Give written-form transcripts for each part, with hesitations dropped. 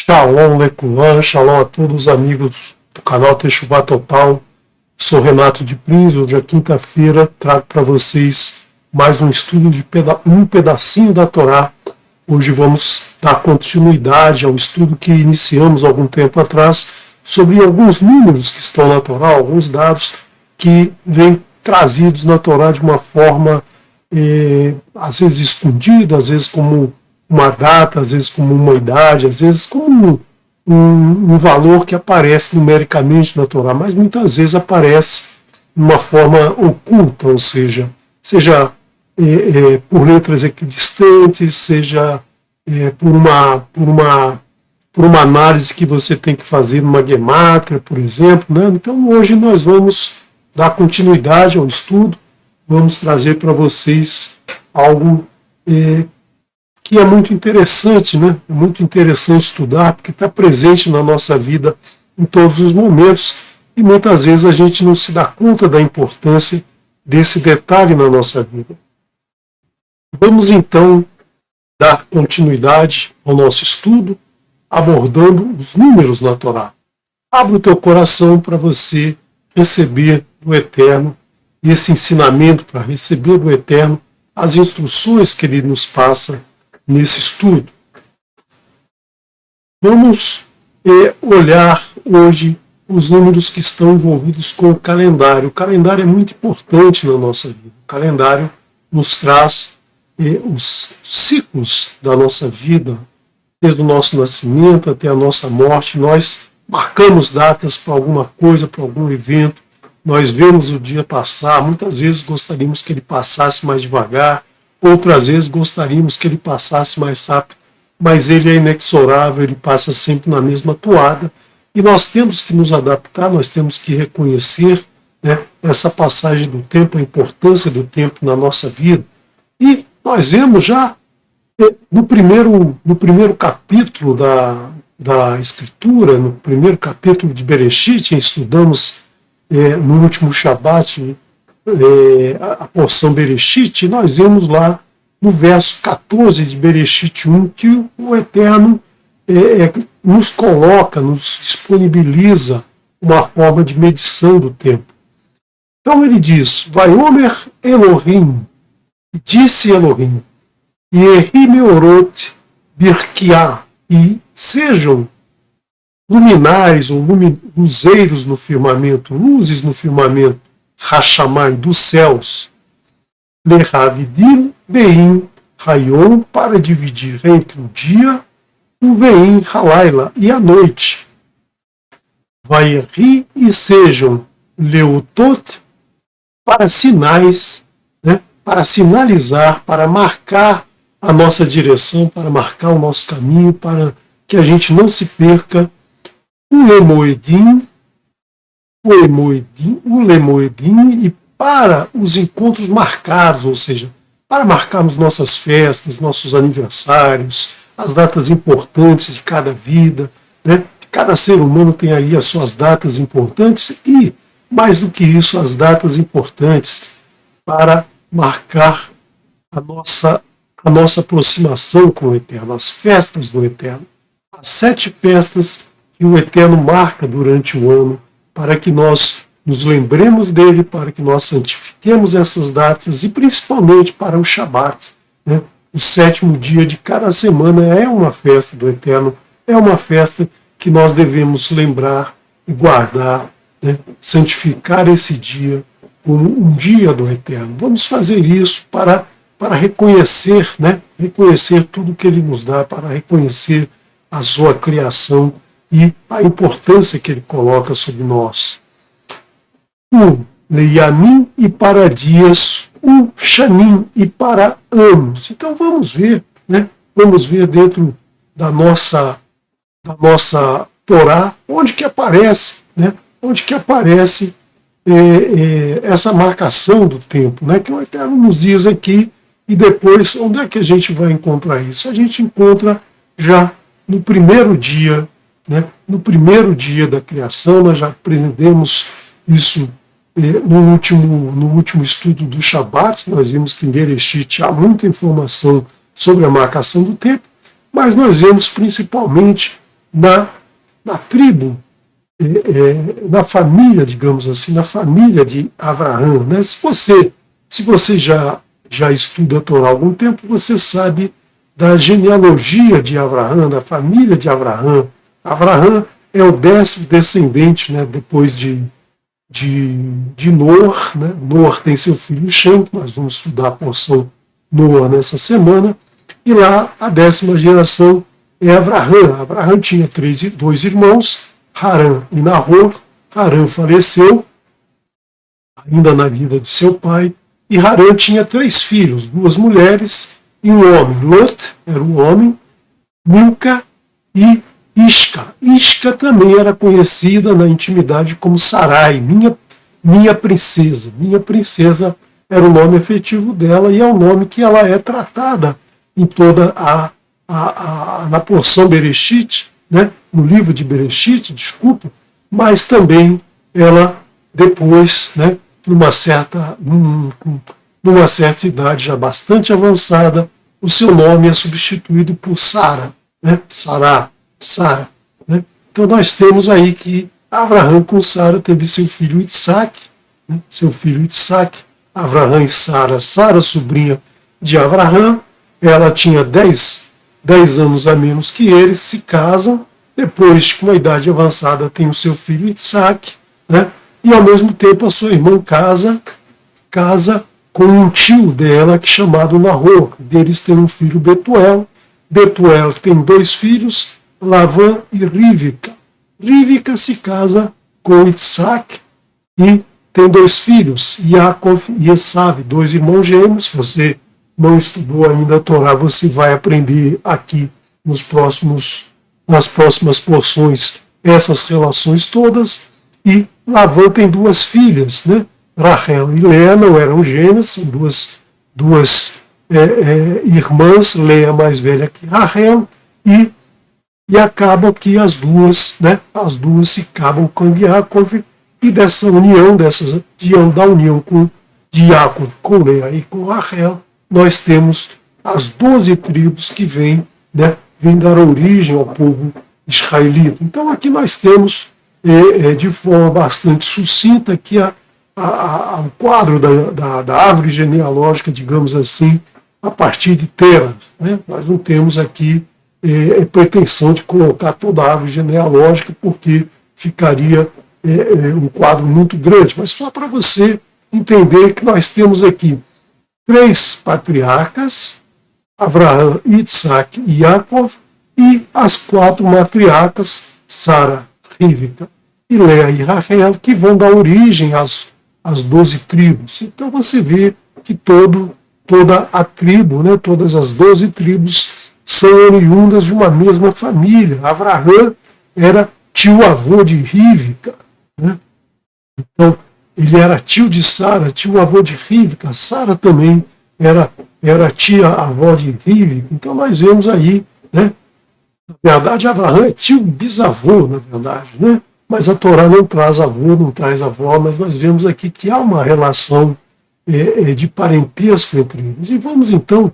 Shalom Lekulan, shalom a todos os amigos do canal Techuvá Total. Sou Renato de Prins. Hoje é quinta-feira, trago para vocês mais um estudo de um pedacinho da Torá. Hoje vamos dar continuidade ao estudo que iniciamos algum tempo atrás sobre alguns números que estão na Torá, alguns dados que vêm trazidos na Torá de uma forma às vezes escondida, às vezes como uma data, às vezes como uma idade, às vezes como um valor que aparece numericamente na Torá, mas muitas vezes aparece de uma forma oculta, ou seja por letras equidistantes, seja por uma análise que você tem que fazer numa gemátria, por exemplo, né? Então hoje nós vamos dar continuidade ao estudo, vamos trazer para vocês algo que é muito interessante, né? É muito interessante estudar, porque está presente na nossa vida em todos os momentos e muitas vezes a gente não se dá conta da importância desse detalhe na nossa vida. Vamos então dar continuidade ao nosso estudo, abordando os números na Torá. Abra o teu coração para você receber do Eterno esse ensinamento, para receber do Eterno as instruções que Ele nos passa nesse estudo. Vamos olhar hoje os números que estão envolvidos com o calendário. O calendário é muito importante na nossa vida. O calendário nos traz os ciclos da nossa vida, desde o nosso nascimento até a nossa morte. Nós marcamos datas para alguma coisa, para algum evento. Nós vemos o dia passar. Muitas vezes gostaríamos que ele passasse mais devagar, outras vezes gostaríamos que ele passasse mais rápido, mas ele é inexorável, ele passa sempre na mesma toada, e nós temos que nos adaptar, nós temos que reconhecer, né, essa passagem do tempo, a importância do tempo na nossa vida. E nós vemos já no primeiro capítulo da Escritura, no primeiro capítulo de Bereshit, estudamos no último Shabat, a porção Bereshit, nós vemos lá no verso 14 de Bereshit 1 que o Eterno nos coloca, nos disponibiliza uma forma de medição do tempo. Então ele diz: Vaiomer Elohim, e disse Elohim, Yehi Meorot Birkiah, e sejam luminares ou luzeiros no firmamento, luzes no firmamento, Hashamai, dos céus, Lehavidil Bein Rayon, para dividir entre o dia, o Bein Halaila, e a noite. Vaierri, e sejam Leutot, para sinais, né, para sinalizar, para marcar a nossa direção, para marcar o nosso caminho, para que a gente não se perca. O Lemoedim, e para os encontros marcados, ou seja, para marcarmos nossas festas, nossos aniversários, as datas importantes de cada vida, né? Cada ser humano tem aí as suas datas importantes e, mais do que isso, as datas importantes para marcar a nossa aproximação com o Eterno, as festas do Eterno, as 7 festas que o Eterno marca durante o ano, para que nós nos lembremos dele, para que nós santifiquemos essas datas e principalmente para o Shabat, né? O 7º dia de cada semana é uma festa do Eterno, é uma festa que nós devemos lembrar e guardar, né? Santificar esse dia como um dia do Eterno. Vamos fazer isso para reconhecer, né? Reconhecer tudo que ele nos dá, para reconhecer a sua criação e a importância que ele coloca sobre nós. Leiamim, e para dias, Shanim, e para anos. Então vamos ver, né? Vamos ver dentro da nossa Torá, onde que aparece, né? Onde que aparece essa marcação do tempo, né? Que o Eterno nos diz aqui, e depois, onde é que a gente vai encontrar isso? A gente encontra já no primeiro dia, né? No primeiro dia da criação. Nós já aprendemos isso no último estudo do Shabat. Nós vimos que em Bereshit há muita informação sobre a marcação do tempo, mas nós vemos principalmente na tribo, na família, digamos assim, na família de Abraão. Né? Se você já estuda a Torá há algum tempo, você sabe da genealogia de Abraão, da família de Abraão. Abraão é o 10º descendente, né, depois de Noar. Né? Noar tem seu filho Shem, nós vamos estudar a porção Noar nessa semana, e lá a 10ª geração é Abraão. Abraão tinha dois irmãos, Harã e Nahor. Harã faleceu, ainda na vida de seu pai, e Harã tinha 3 filhos, 2 mulheres e um homem. Lot era um homem, Milca e Isca. Isca também era conhecida na intimidade como Sarai, minha princesa. Minha princesa era o nome efetivo dela e é o nome que ela é tratada em toda na porção Bereshit, né, no livro de Bereshit, desculpa, mas também ela depois, né, numa certa idade já bastante avançada, o seu nome é substituído por Sara, né, Sara. Né? Então nós temos aí que Abraão com Sara teve seu filho Itsaque, né, Abraão e Sara, sobrinha de Abraão, ela tinha 10 anos a menos que ele, se casam, depois, com uma idade avançada, tem o seu filho Itsaque, né? E ao mesmo tempo a sua irmã casa com um tio dela chamado Nahor. Deles tem um filho Betuel. Betuel tem 2 filhos, Lavã e Rívica. Rívica se casa com Itsaque e tem 2 filhos, Yaakov e Esav, 2 irmãos gêmeos. Você não estudou ainda a Torá, você vai aprender aqui nas próximas porções essas relações todas. E Lavã tem 2 filhas, né? Rachel e Leia não eram gêmeas, são duas irmãs, Leia mais velha que Rachel, e acaba que as duas se acabam com Yaakov, e dessa união, da união de Yaakov com Leia e com Rachel, nós temos as 12 tribos que vêm dar origem ao povo israelita. Então aqui nós temos, de forma bastante sucinta, aqui o quadro da árvore genealógica, digamos assim, a partir de Tera. Né? Nós não temos aqui pretensão de colocar toda a árvore genealógica, porque ficaria um quadro muito grande, mas só para você entender que nós temos aqui 3 patriarcas, Abraão, Itsaque e Yaakov, e as 4 matriarcas, Sara, Rívica e Leia e Rachel, que vão dar origem às 12 tribos. Então você vê que toda a tribo, né, todas as 12 tribos, são oriundas de uma mesma família. Abraão era tio-avô de Rívica, né? Então, ele era tio de Sara, tio-avô de Rívica. Sara também era tia-avó de Rívica. Então, nós vemos aí, né? Na verdade, Abraão é tio-bisavô, na verdade, né? Mas a Torá não traz avô, não traz avó, mas nós vemos aqui que há uma relação de parentesco entre eles. E vamos então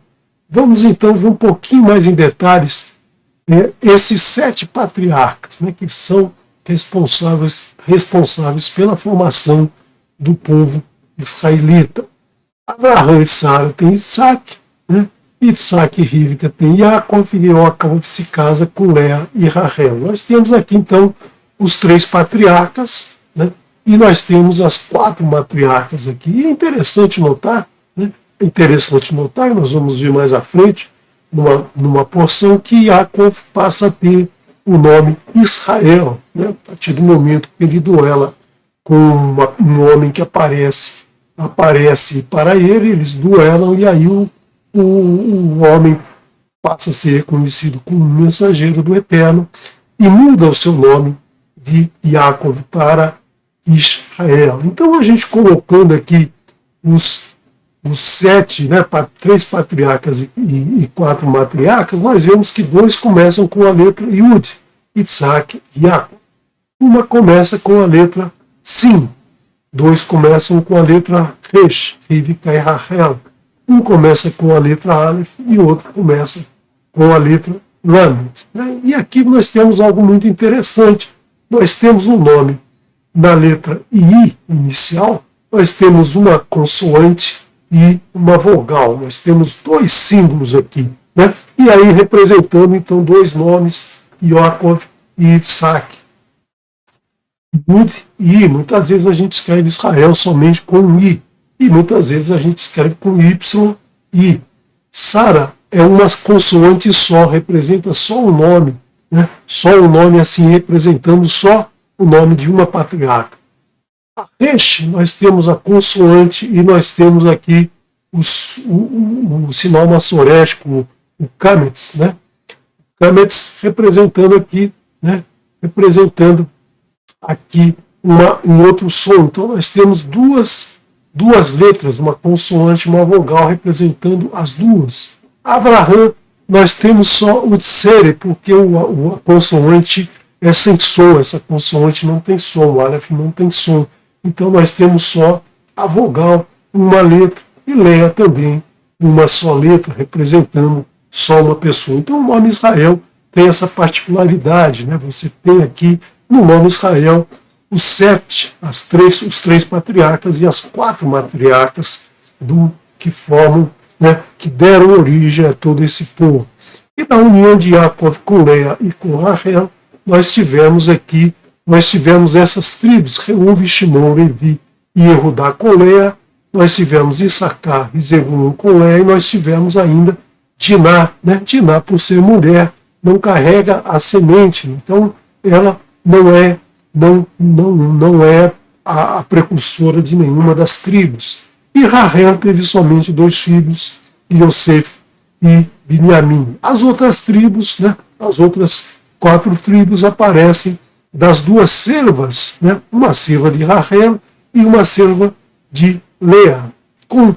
ver um pouquinho mais em detalhes esses 7 patriarcas, né, que são responsáveis pela formação do povo israelita. Abraão e Sara têm Isaac, né? Isaac e Rívica têm Yaakov, e Yaakov se casa com Leia e Rachel. Nós temos aqui então os 3 patriarcas, né? E nós temos as 4 matriarcas aqui. E é interessante notar, nós vamos ver mais à frente, numa porção, que Yaakov passa a ter o nome Israel, né? A partir do momento que ele duela com um homem que aparece para ele, eles duelam, e aí o homem passa a ser reconhecido como mensageiro do Eterno e muda o seu nome de Yaakov para Israel. Então a gente colocando aqui os 7, 3 patriarcas e 4 matriarcas, nós vemos que 2 começam com a letra Yud, Isaac e Yaakov. Uma começa com a letra Sim, 2 começam com a letra Resh, Rívica e Rachel. Um começa com a letra Aleph e o outro começa com a letra Lamed, né? E aqui nós temos algo muito interessante. Nós temos um nome na letra I inicial, nós temos uma consoante e uma vogal. Nós temos dois símbolos aqui, né? E aí representando então dois nomes, Yaakov e Yitzhak. I, muitas vezes a gente escreve Israel somente com um I, e muitas vezes a gente escreve com Y, I. Sara é uma consoante só, representa só o nome, né? Só o nome assim, representando só o nome de uma patriarca. A Resh, nós temos a consoante e nós temos aqui o sinal massorético, o Kametz, né? Kametz representando aqui, né? Representando aqui um outro som. Então nós temos duas letras, uma consoante e uma vogal representando as duas. Avraham, nós temos só o tsere, porque a consoante é sem som, essa consoante não tem som, o aleph não tem som. Então nós temos só a vogal, uma letra, e Leia também, uma só letra, representando só uma pessoa. Então o nome Israel tem essa particularidade, né? Você tem aqui no nome Israel os três patriarcas e as 4 matriarcas que formam, né, que deram origem a todo esse povo. E na união de Yaakov com Leia e com Rachel, nós tivemos essas tribos, Reuven, Shimon, Levi e Yehudá com Leia, nós tivemos Issacar e Zebulun com Leia, e nós tivemos ainda Diná, né? Diná, por ser mulher, não carrega a semente, então ela não é a precursora de nenhuma das tribos. E Rahel teve somente 2 filhos, Yosef e Binyamin. As outras tribos, né, as outras 4 tribos aparecem das 2 servas, né, uma serva de Rahel e uma serva de Leá. Com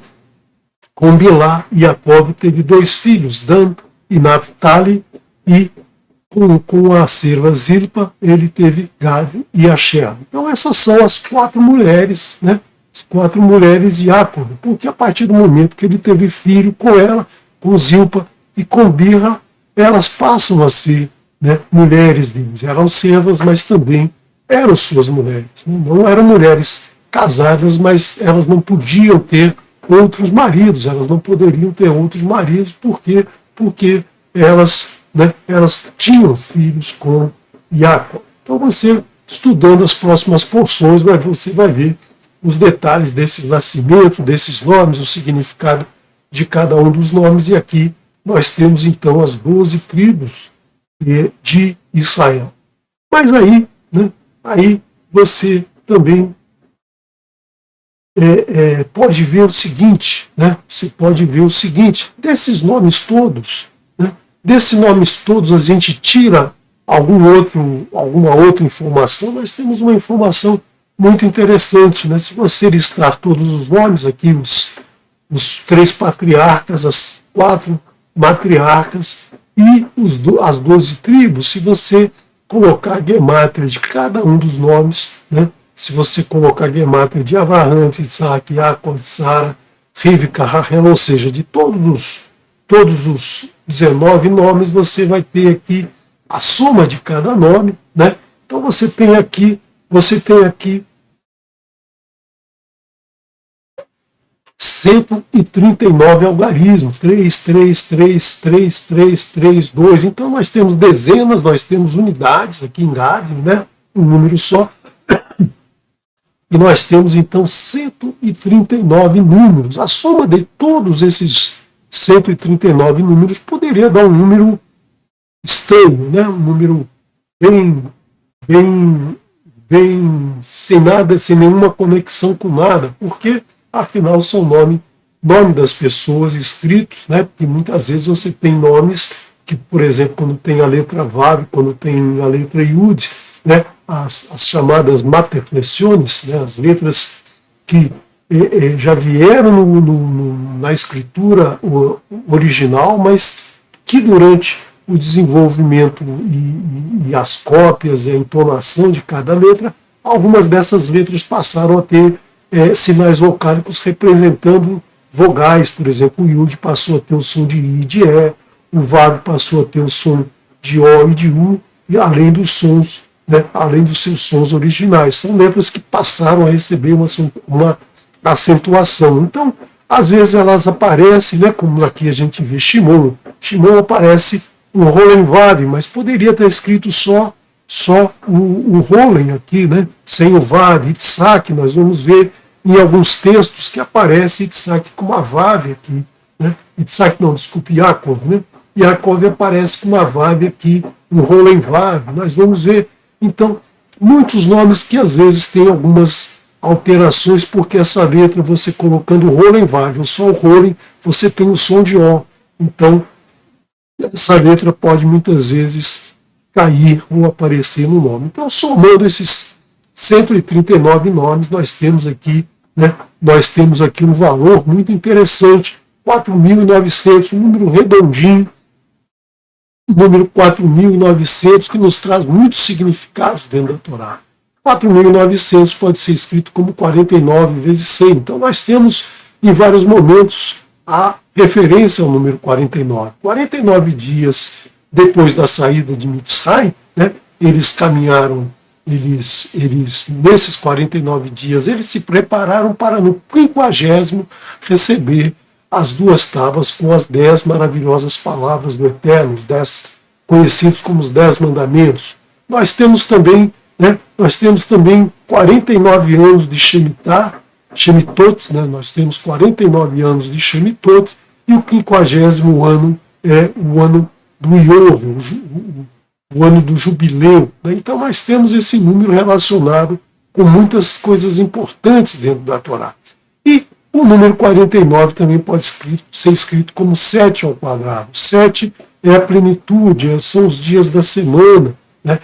Bilá, Jacob teve 2 filhos, Dan e Naphtali, e com a serva Zilpa, ele teve Gad e Asher. Então essas são as 4 mulheres, né? As 4 mulheres de Jacob, porque a partir do momento que ele teve filho com ela, com Zilpa e com Birra, elas passam a ser, né, mulheres deles. Eram servas, mas também eram suas mulheres. Né? Não eram mulheres casadas, mas elas não podiam ter outros maridos, elas não poderiam ter outros maridos, porque elas, né, elas tinham filhos com Jacob. Então você, estudando as próximas porções, você vai ver os detalhes desses nascimentos, desses nomes, o significado de cada um dos nomes, e aqui nós temos então as 12 tribos de Israel. Mas aí, né, aí você também pode ver o seguinte, né, você pode ver o seguinte, desses nomes todos, a gente tira alguma outra informação. Nós temos uma informação muito interessante, né? Se você listar todos os nomes aqui, os 3 patriarcas, as 4 matriarcas e as 12 tribos, se você colocar a gemátria de cada um dos nomes, né? Se você colocar a gemátria de Avraham, de Isaac, Yaakov, Sara, Rivka, Rahel, ou seja, de todos os 19 nomes, você vai ter aqui a soma de cada nome, né? Então você tem aqui 139 algarismos, 3, 3, 3, 3, 3, 3, 2. Então nós temos dezenas, nós temos unidades aqui em Gad, né? Um número só. E nós temos então 139 números. A soma de todos esses 139 números poderia dar um número estranho, né? Um número bem sem nada, sem nenhuma conexão com nada, porque afinal são nome das pessoas escritos, né? Porque muitas vezes você tem nomes que, por exemplo, quando tem a letra Vav, quando tem a letra Yud, né? As chamadas materflexiones, né? As letras que já vieram na escritura original, mas que durante o desenvolvimento e as cópias e a entonação de cada letra, algumas dessas letras passaram a ter sinais vocálicos representando vogais. Por exemplo, o Yud passou a ter o som de I e de E, o Vav passou a ter o som de O e de U, e além dos sons, né, além dos seus sons originais. São letras que passaram a receber uma acentuação. Então, às vezes elas aparecem, né, como aqui a gente vê Shimon. Shimon aparece um Rolen Vav, mas poderia estar escrito só o Rolen aqui, né, sem o Vav. Itzhak, nós vamos ver em alguns textos que aparece Itzhak com uma Vav aqui. Né? Itzhak não, desculpe, Yaakov. Né? Yaakov aparece com uma Vav aqui, um Rolen Vav. Nós vamos ver, então, muitos nomes que às vezes têm algumas alterações, porque essa letra, você colocando o Rolen Vav, ou só o Rolen, você tem o som de O. Então, essa letra pode muitas vezes cair ou aparecer no nome. Então, somando esses 139 nomes, nós temos aqui, né, um valor muito interessante, 4.900, um número redondinho, número 4.900, que nos traz muitos significados dentro da Torá. 4.900 pode ser escrito como 49 vezes 100. Então nós temos em vários momentos a referência ao número 49. 49 dias depois da saída de Mitzrayim, né, eles caminharam, nesses 49 dias, eles se prepararam para no 50º receber as 2 tábuas com as 10 maravilhosas palavras do Eterno, os 10 conhecidos como os 10 mandamentos. Nós temos também 49 anos de Shemitot, né? Nós temos 49 anos de Shemitot, e o 50º ano é o ano do Iovel, o ano do jubileu. Né? Então nós temos esse número relacionado com muitas coisas importantes dentro da Torá. E o número 49 também pode ser escrito como 7 ao quadrado. 7 é a plenitude, são os dias da semana, né?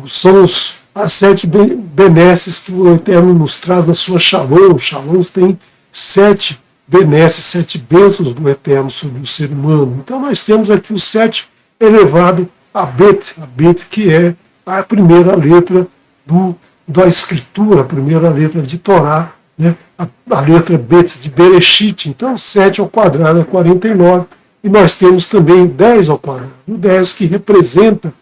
São as 7 benesses que o Eterno nos traz na sua Shalom. Shalom tem 7 benesses, 7 bênçãos do Eterno sobre o ser humano. Então nós temos aqui o 7 elevado a Bet, que é a primeira letra da Escritura, a primeira letra de Torá, né? A letra Bet de Bereshit. Então 7 ao quadrado é 49, e nós temos também 10 ao quadrado, o 10 que representa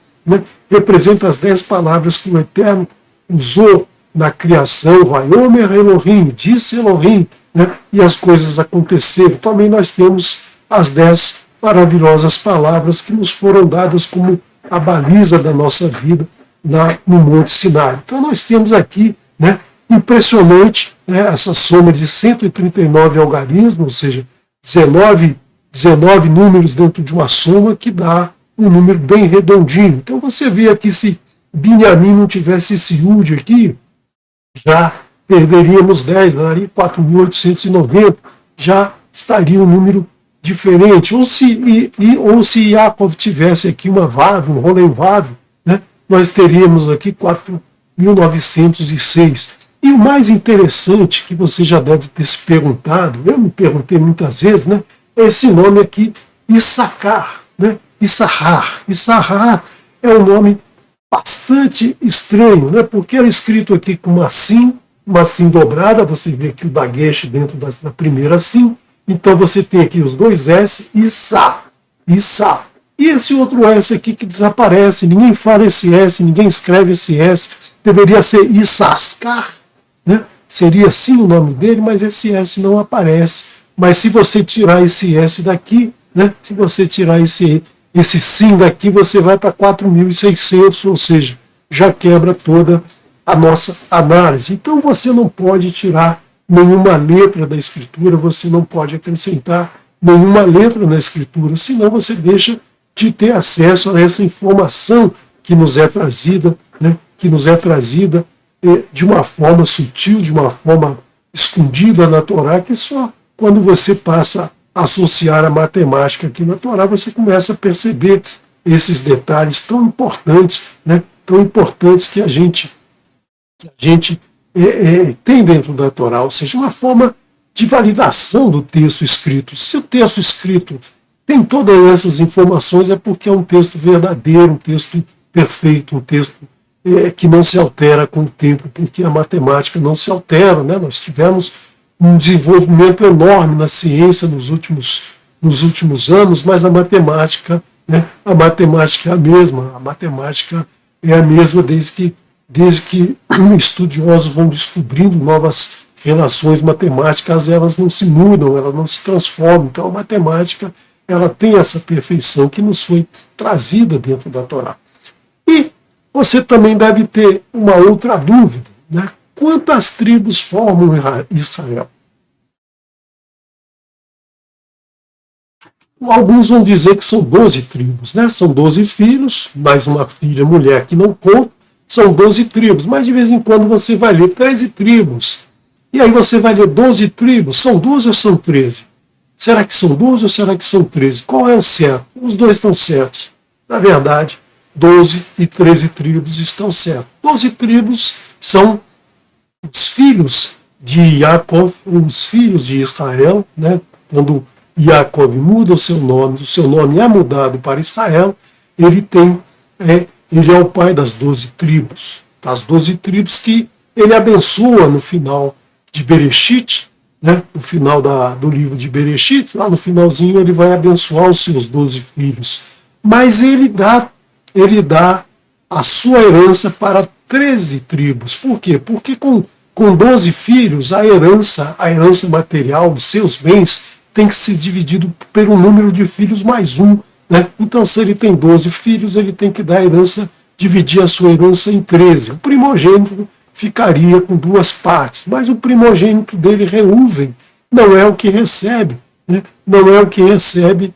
as 10 palavras que o Eterno usou na criação. Vaiomer Elohim, disse Elohim, né? E as coisas aconteceram. Também nós temos as 10 maravilhosas palavras que nos foram dadas como a baliza da nossa vida no Monte Sinai. Então nós temos aqui, né, impressionante, né, essa soma de 139 algarismos, ou seja, 19 números dentro de uma soma, que dá um número bem redondinho. Então você vê aqui, se Binyamin não tivesse esse Yud aqui, já perderíamos 10, daria 4.890, já estaria um número diferente. Ou se Yaakov tivesse aqui uma Vav, um Rolen Vav, né, nós teríamos aqui 4.906. E o mais interessante, que você já deve ter se perguntado, eu me perguntei muitas vezes, né, é esse nome aqui, Issacar, né? Issachar. Issachar é um nome bastante estranho, né? Porque era escrito aqui com uma sim dobrada. Você vê aqui o dagueche dentro da primeira sim. Então você tem aqui os dois S, Issa. E esse outro S aqui que desaparece, ninguém fala esse S, ninguém escreve esse S. Deveria ser Issascar, né? Seria sim o nome dele, mas esse S não aparece. Mas se você tirar esse S daqui, né? Se você tirar esse sim daqui, você vai para 4.600, ou seja, já quebra toda a nossa análise. Então você não pode tirar nenhuma letra da Escritura, você não pode acrescentar nenhuma letra na Escritura, senão você deixa de ter acesso a essa informação que nos é trazida, né? De uma forma sutil, de uma forma escondida na Torá, que só quando você passa a associar a matemática aqui na Torá, você começa a perceber esses detalhes tão importantes, né? Tão importantes que a gente tem dentro da Torá, ou seja, uma forma de validação do texto escrito. Se o texto escrito tem todas essas informações, é porque é um texto verdadeiro, um texto perfeito, um texto que não se altera com o tempo, porque a matemática não se altera, né? Nós tivemos um desenvolvimento enorme na ciência nos últimos nos últimos anos, mas a matemática, né, a matemática é a mesma, desde que estudiosos vão descobrindo novas relações matemáticas, elas não se mudam, elas não se transformam. Então a matemática, ela tem essa perfeição que nos foi trazida dentro da Torá. E você também deve ter uma outra dúvida, né? Quantas tribos formam Israel? Alguns vão dizer que são 12 tribos, né? São 12 filhos, mais uma filha mulher que não conta, são 12 tribos, mas de vez em quando você vai ler 13 tribos. E aí você vai ler 12 tribos, são 12 ou são 13? Será que são 12 ou será que são 13? Qual é o certo? Os dois estão certos. Na verdade, 12 e 13 tribos estão certos. 12 tribos são os filhos de Jacob, os filhos de Israel, né? Quando Jacob muda o seu nome é mudado para Israel, ele é o pai das 12 tribos. Das 12 tribos que ele abençoa no final de Bereshit, né? No final do livro de Bereshit, lá no finalzinho ele vai abençoar os seus 12 filhos. Mas ele dá a sua herança para 13 tribos. Por quê? Porque com 12 filhos, a herança material dos seus bens tem que ser dividido pelo número de filhos mais um. Né? Então, se ele tem 12 filhos, ele tem que dar a herança, dividir a sua herança em 13. O primogênito ficaria com 2 partes, mas o primogênito dele, Reuven, não é o que recebe. Né? Não é o que recebe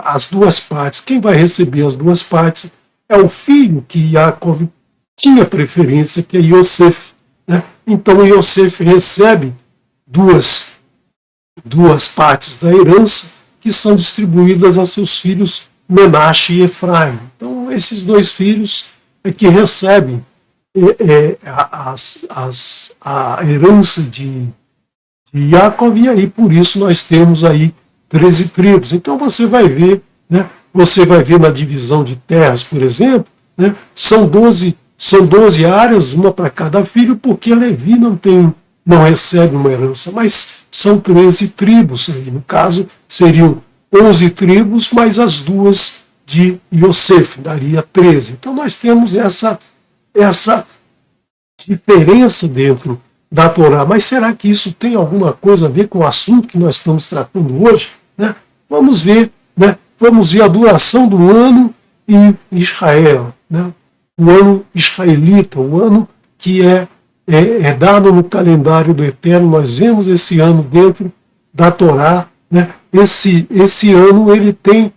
as 2 partes. Quem vai receber as 2 partes é o filho que Jacob tinha preferência, que é Yosef. Né? Então Yosef recebe duas partes da herança que são distribuídas a seus filhos Menashe e Efraim. Então esses 2 filhos é que recebem a herança de Jacob, e aí por isso nós temos aí 13 tribos. Então você vai ver, né, na divisão de terras, por exemplo, né, são 12 áreas, uma para cada filho, porque Levi não recebe uma herança, mas são 13 tribos. Aí, no caso, seriam 11 tribos, mais as 2 de Yosef, daria 13. Então nós temos essa diferença dentro da Torá. Mas será que isso tem alguma coisa a ver com o assunto que nós estamos tratando hoje? Né? Vamos ver, né? Vamos ver a duração do ano em Israel, né? O ano israelita, o ano que é dado no calendário do Eterno. Nós vemos esse ano dentro da Torá. Né? Esse ano ele tem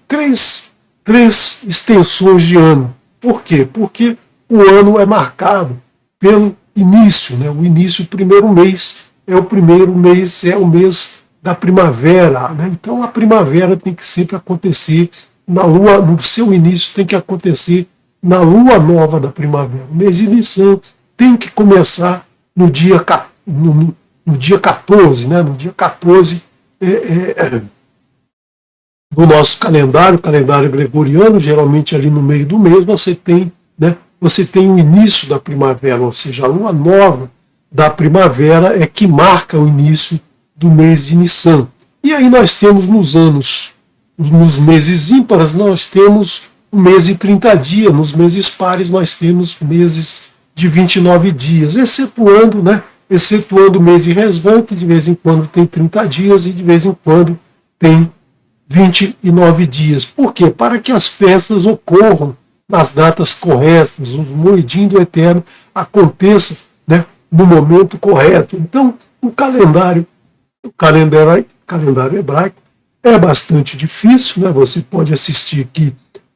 três extensões de ano. Por quê? Porque o ano é marcado pelo início. Né? O início, o primeiro mês é o mês da primavera. Né? Então a primavera tem que sempre acontecer no seu início tem que acontecer na lua nova da primavera. O mês de Nissan tem que começar no dia 14, né? No dia 14 do nosso calendário gregoriano, geralmente ali no meio do mês você tem o início da primavera, ou seja, a lua nova da primavera é que marca o início do mês de Nissan. E aí nós temos nos meses ímpares, nós temos um mês de 30 dias, nos meses pares nós temos meses de 29 dias, excetuando o mês de Resvan, que de vez em quando tem 30 dias e de vez em quando tem 29 dias. Por quê? Para que as festas ocorram nas datas corretas, os moedim do Eterno aconteça, né, no momento correto. Então, o calendário hebraico é bastante difícil, né? Você pode assistir aqui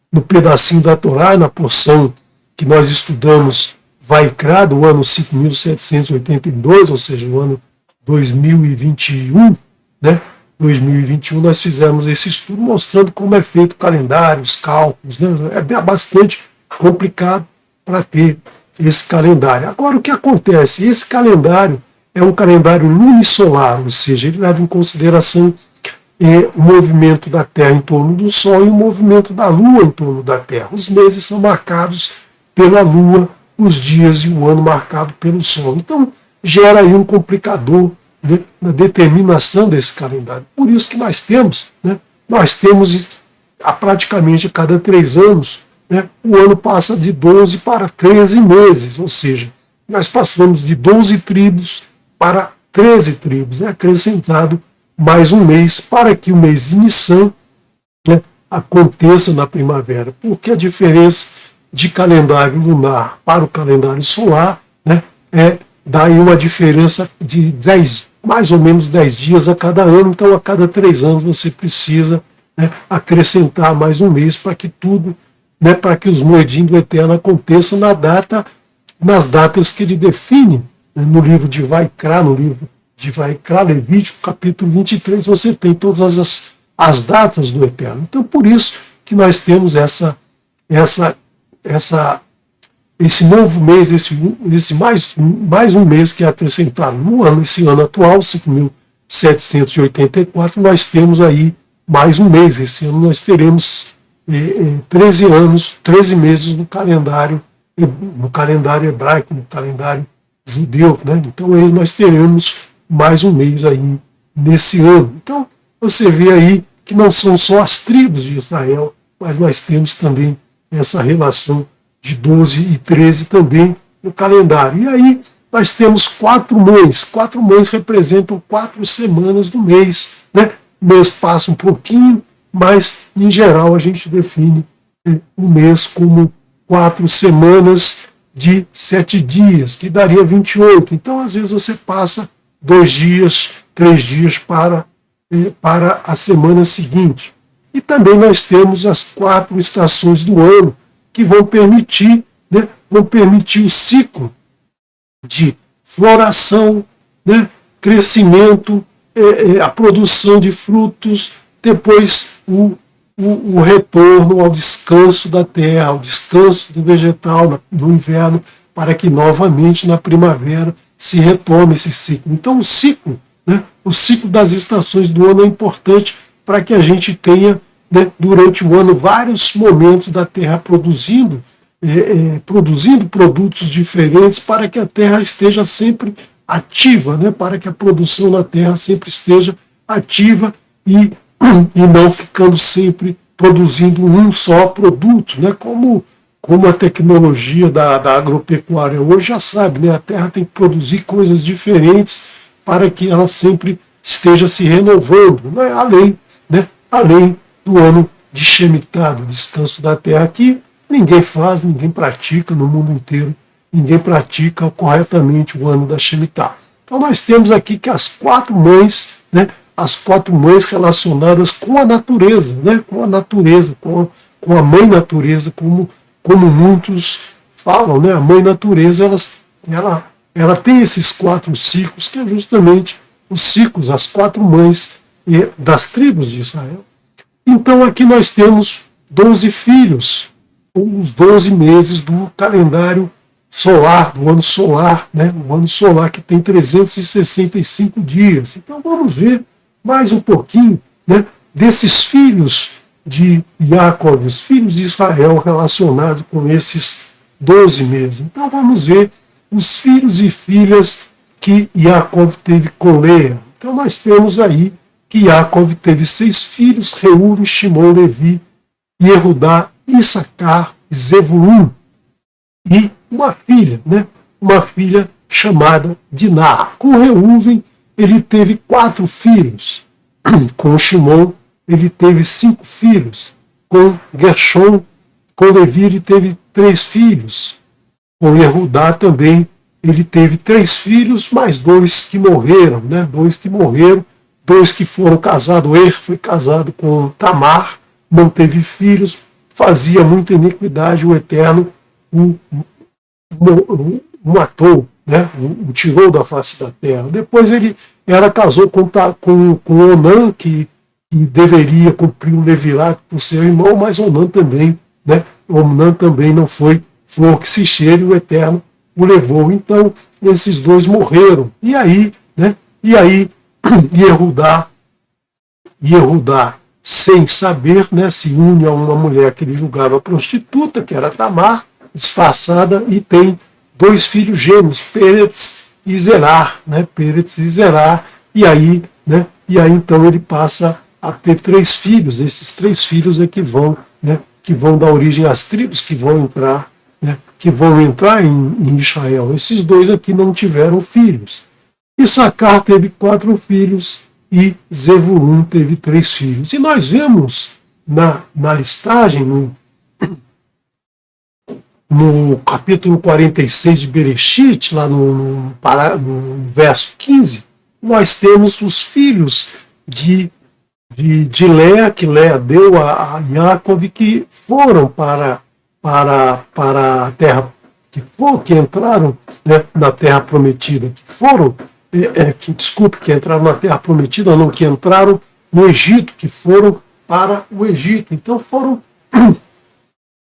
no pedacinho da Torá, na porção que nós estudamos, Vaikra, do ano 5.782, ou seja, no ano 2021, né? 2021 nós fizemos esse estudo mostrando como é feito o calendário, os cálculos, né? É bastante complicado para ter esse calendário. Agora, o que acontece? Esse calendário é um calendário lunisolar, ou seja, ele leva em consideração o movimento da Terra em torno do Sol e o movimento da Lua em torno da Terra. Os meses são marcados pela Lua, os dias e o ano marcado pelo Sol. Então, gera aí um complicador né, na determinação desse calendário. Por isso que nós temos praticamente a cada 3 anos, né, o ano passa de 12 para 13 meses, ou seja, nós passamos de 12 tribos para 13 tribos, né, acrescentado mais um mês para que o mês de Nissan, né, aconteça na primavera, porque a diferença de calendário lunar para o calendário solar, né, dá aí uma diferença de mais ou menos 10 dias a cada ano, então a cada 3 anos você precisa, né, acrescentar mais um mês para que tudo, né, para que os moedim do Eterno aconteçam nas datas que ele define, né, no livro de Vaikra, Levítico, capítulo 23, você tem todas as datas do Eterno. Então, por isso que nós temos esse novo mês, esse mais um mês que é acrescentado no ano, esse ano atual, 5.784, nós temos aí mais um mês. Esse ano nós teremos 13 meses no calendário hebraico, no calendário judeu, né? Então nós teremos mais um mês aí nesse ano. Então você vê aí que não são só as tribos de Israel, mas nós temos também essa relação de 12 e 13 também no calendário. E aí nós temos 4 mães. 4 mães representam 4 semanas do mês, né? O mês passa um pouquinho, mas em geral a gente define o mês como 4 semanas de 7 dias, que daria 28. Então, às vezes, você passa 2 dias, 3 dias para a semana seguinte. E também nós temos as 4 estações do ano, que vão permitir o ciclo de floração, né, crescimento, a produção de frutos, depois o retorno ao descanso da terra, ao descanso do vegetal no inverno, para que novamente na primavera se retome esse ciclo. Então o ciclo das estações do ano é importante para que a gente tenha, né, durante o ano vários momentos da terra produzindo produtos diferentes para que a terra esteja sempre ativa, né, para que a produção na terra sempre esteja ativa e não ficando sempre produzindo um só produto, né, como a tecnologia da agropecuária hoje já sabe, né, a terra tem que produzir coisas diferentes para que ela sempre esteja se renovando, né, além do ano de Shemitah, do descanso da terra, que ninguém faz, ninguém pratica no mundo inteiro, ninguém pratica corretamente o ano da Shemitah. Então nós temos aqui que as 4 mães, né, as 4 mães relacionadas com a natureza, né, com a mãe natureza, como muitos falam, né, a mãe natureza, ela tem esses 4 ciclos, que é justamente os ciclos, as 4 mães das tribos de Israel. Então aqui nós temos 12 filhos, os 12 meses do calendário solar, do ano solar, né? O ano solar que tem 365 dias. Então vamos ver mais um pouquinho, né, desses filhos de Jacob, os filhos de Israel relacionados com esses 12 meses. Então vamos ver os filhos e filhas que Jacob teve com Leia. Então nós temos aí que Jacob teve 6 filhos, Reuven, Shimon, Levi, Yehudá, Issacar e Zevulun. E uma filha, né? Uma filha chamada Diná. Com Reuven, ele teve 4 filhos. Com Shimon, ele teve 5 filhos. Com Gershon, com Levi, ele teve 3 filhos. Com Yehudá também, ele teve 3 filhos, mais 2 que morreram, né? 2 que morreram, 2 que foram casados. Foi casado com Tamar, não teve filhos, fazia muita iniquidade, o Eterno o matou, né? O tirou da face da terra. Depois ela casou com Onã, que deveria cumprir o levirato por seu irmão, mas Onã também, né? Onã também não foi flor que se cheire, e o Eterno o levou. Então esses 2 morreram. E aí Yehudá, sem saber, né, se une a uma mulher que ele julgava prostituta, que era Tamar, disfarçada, e tem 2 filhos gêmeos, Pérez e Zerar. Né? Pérez e Zerar E aí então ele passa a ter 3 filhos. Esses 3 filhos é que vão dar origem às tribos que vão entrar, em Israel. Esses 2 aqui não tiveram filhos. Issacar teve 4 filhos e Zebulun teve 3 filhos. E nós vemos na listagem, no capítulo 46 de Bereshit, lá no verso 15, nós temos os filhos de Léa, que Léa deu a Jacob, que foram para a terra, que entraram, né, na terra prometida, que entraram na terra prometida, não, que entraram no Egito, que foram para o Egito. Então foram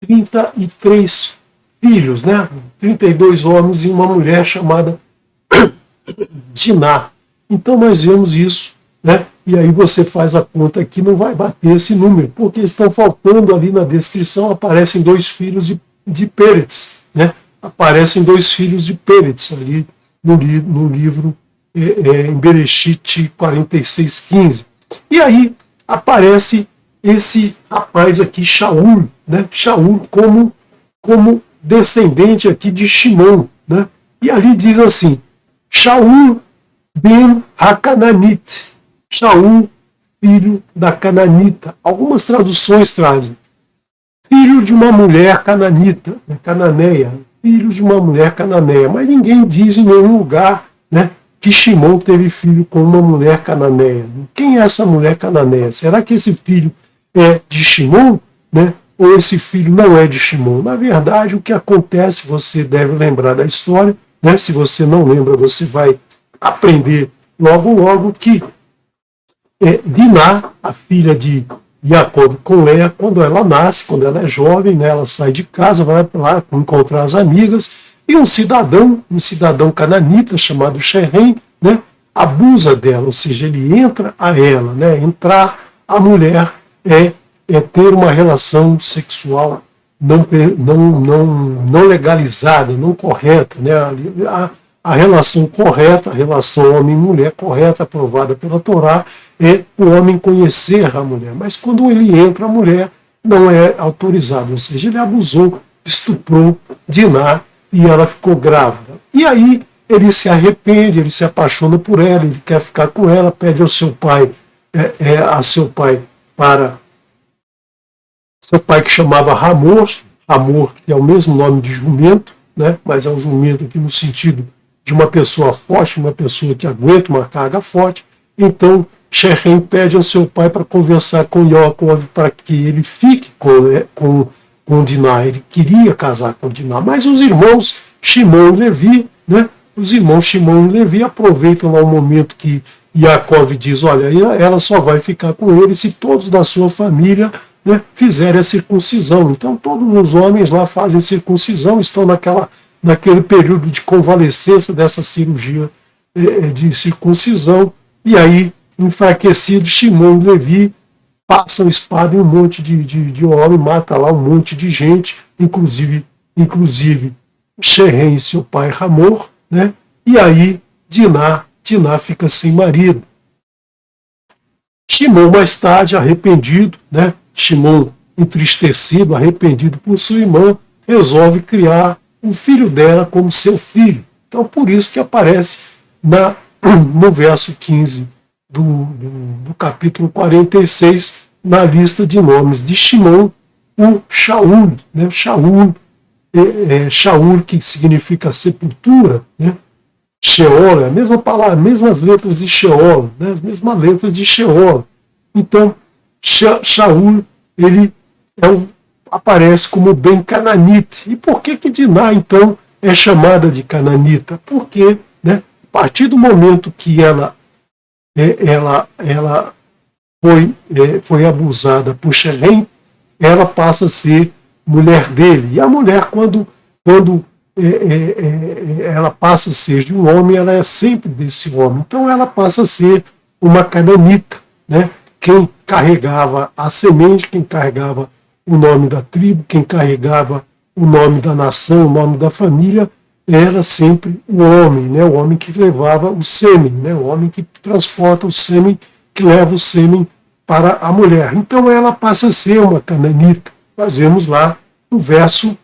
33 filhos, né? 32 homens e uma mulher chamada Diná. Então nós vemos isso, né? E aí você faz a conta que não vai bater esse número, porque estão faltando ali na descrição, aparecem 2 filhos de Pérez, né? Aparecem 2 filhos de Pérez ali no livro em Bereshit 46:15. E aí aparece esse rapaz aqui, Shaul, né? Shaul como descendente aqui de Shimon, né? E ali diz assim: Shaul ben Hakananit, Shaul, filho da Cananita. Algumas traduções trazem filho de uma mulher cananita, né? Cananeia, filho de uma mulher cananeia, mas ninguém diz em nenhum lugar, né, que Shimon teve filho com uma mulher cananeia. Quem é essa mulher cananeia? Será que esse filho é de Shimon, né? Ou esse filho não é de Shimon? Na verdade, o que acontece, você deve lembrar da história, né? Se você não lembra, você vai aprender logo que Diná, a filha de Jacob com Léa, quando ela nasce, quando ela é jovem, né, ela sai de casa, vai lá encontrar as amigas, e um cidadão cananita chamado Sherem, né, abusa dela, ou seja, ele entra a ela, né? Entrar a mulher é ter uma relação sexual não legalizada, não correta, né? A relação correta, a relação homem-mulher correta, aprovada pela Torá, é o homem conhecer a mulher. Mas quando ele entra, a mulher não é autorizada, ou seja, ele abusou, estuprou Diná e ela ficou grávida. E aí ele se arrepende, ele se apaixona por ela, ele quer ficar com ela, pede ao seu pai, seu pai que chamava Hamor, que é o mesmo nome de jumento, né? Mas é um jumento aqui no sentido de uma pessoa forte, uma pessoa que aguenta uma carga forte. Então Sherem pede ao seu pai para conversar com Yaakov para que ele fique com Diná. Ele queria casar com Diná, mas os irmãos Shimon e Levi, né? Os irmãos Shimon e Levi aproveitam lá o momento que Yaakov diz: olha, ela só vai ficar com ele se todos da sua família, né, fizerem a circuncisão. Então todos os homens lá fazem circuncisão, estão naquele período de convalescença dessa cirurgia de circuncisão. E aí, enfraquecido, Shimon e Levi passam espada em um monte de homem, mata lá um monte de gente, inclusive Sherem e seu pai Hamor, né? E aí Diná fica sem marido. Shimon, mais tarde, arrependido, né? Shimon, entristecido, arrependido por sua irmã, resolve criar o filho dela como seu filho. Então, por isso que aparece no verso 15 do capítulo 46, na lista de nomes de Shimon, o Shaul, né? Shaul, que significa sepultura, né? Sheol, é a mesma palavra, mesmas letras de Sheol, né? As mesmas letras de Sheol. Então, Shaul, ele aparece como bem cananita. E por que Diná, então, é chamada de cananita? Porque, né, a partir do momento que ela foi abusada por Sherem, ela passa a ser mulher dele. E a mulher, quando ela passa a ser de um homem, ela é sempre desse homem. Então ela passa a ser uma cananita, né? Quem carregava a semente, quem carregava o nome da tribo, quem carregava o nome da nação, o nome da família, era sempre o homem, né? O homem que levava o sêmen, né? O homem que transporta o sêmen, que leva o sêmen para a mulher. Então ela passa a ser uma cananita. Nós vemos lá no verso